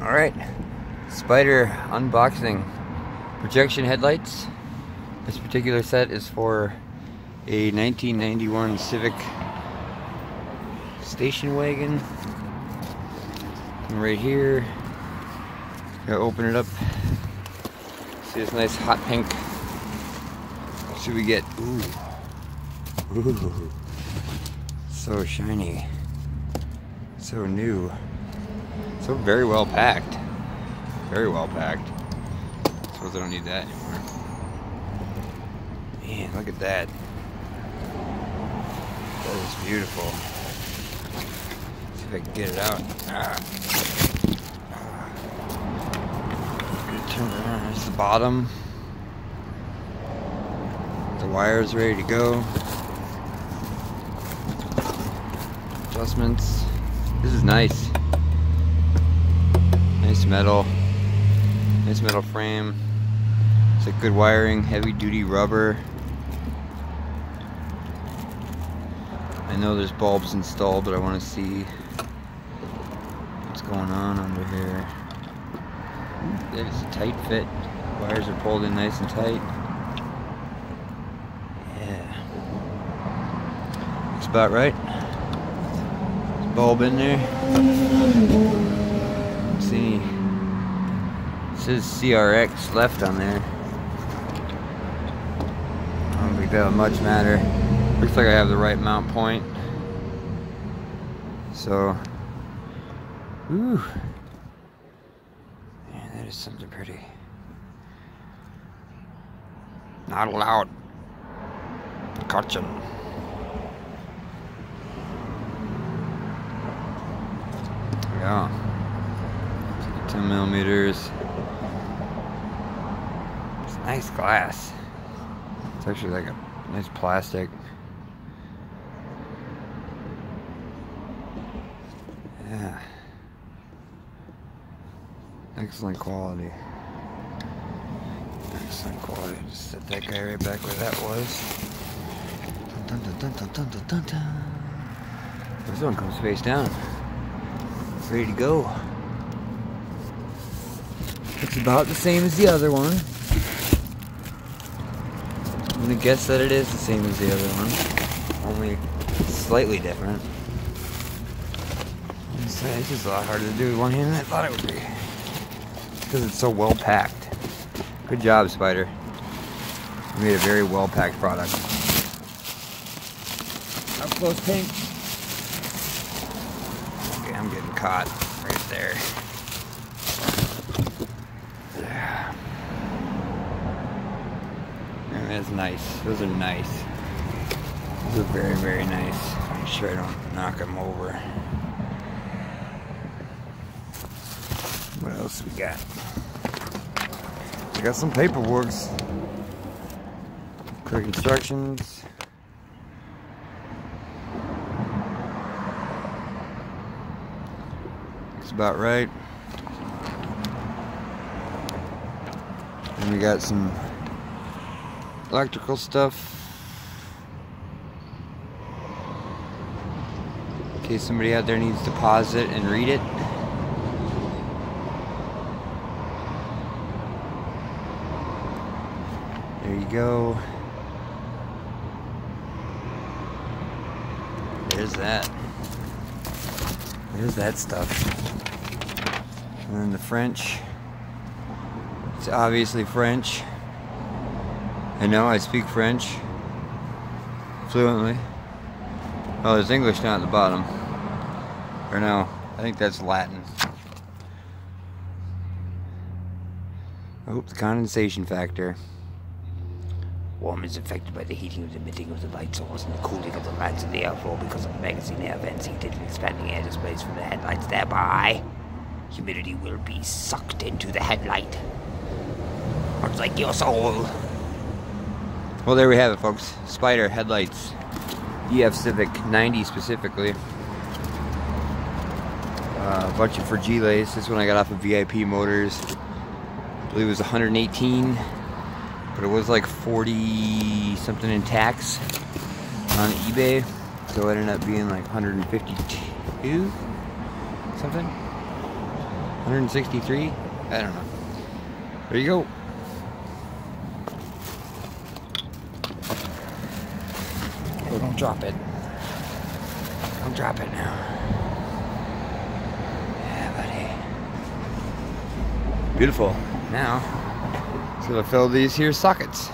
Alright, Spyder unboxing. Projection headlights. This particular set is for a 1991 Civic station wagon. And right here, gotta open it up. See this nice hot pink. What should we get? Ooh, so shiny, so new, so very well packed. Very well packed. I suppose I don't need that anymore. Man, look at that. That is beautiful. Let's see if I can get it out. Turn it around. There's the bottom. The wires ready to go. Adjustments. This is nice. Nice metal. Nice metal frame. It's like good wiring, heavy duty rubber. I know there's bulbs installed, but I want to see what's going on under here. There's a tight fit. Wires are pulled in nice and tight. Yeah. Looks about right. There's a bulb in there. Let's see. It says CRX left on there. I don't think that'll much matter. Looks like I have the right mount point. So, ooh. Man, that is something pretty. Not allowed. Caution. Yeah. 10 millimeters. It's nice glass. It's actually like a nice plastic. Yeah. Excellent quality. Excellent quality. Just set that guy right back where that was. Dun, dun, dun, dun, dun, dun, dun, dun. This one comes face down. Ready to go. It's about the same as the other one. I'm gonna guess that it is the same as the other one. Only slightly different. This is a lot harder to do with one hand than I thought it would be. Because it's so well packed. Good job, Spyder. You made a very well packed product. Up close pink. Okay, I'm getting caught right there. Yeah. And that's nice. Those are nice. Those are very, very nice. Make sure I don't knock them over. What else we got? We got some paperwork. Quick instructions. Looks about right. And we got some electrical stuff. In case somebody out there needs to pause it and read it. There you go. There's that. There's that stuff. And then the French. It's obviously French. I know, I speak French fluently. Oh, there's English down at the bottom. Or no, I think that's Latin. Oh, the condensation factor. Warm is affected by the heating of the emitting of the light source and the cooling of the lights in the airflow because of the magazine air vents heated and expanding air displays from the headlights. Thereby, humidity will be sucked into the headlight. Much like your soul. Well, there we have it, folks. Spyder Headlights. EF Civic 90 specifically. A bunch of Fragile. This one I got off of VIP Motors. I believe it was 118. But it was like 40 something in tax on eBay, so it ended up being like 152 something. 163? I don't know. There you go. Oh, don't drop it. Don't drop it now. Yeah, buddy. Beautiful. Now, just gonna fill these here sockets.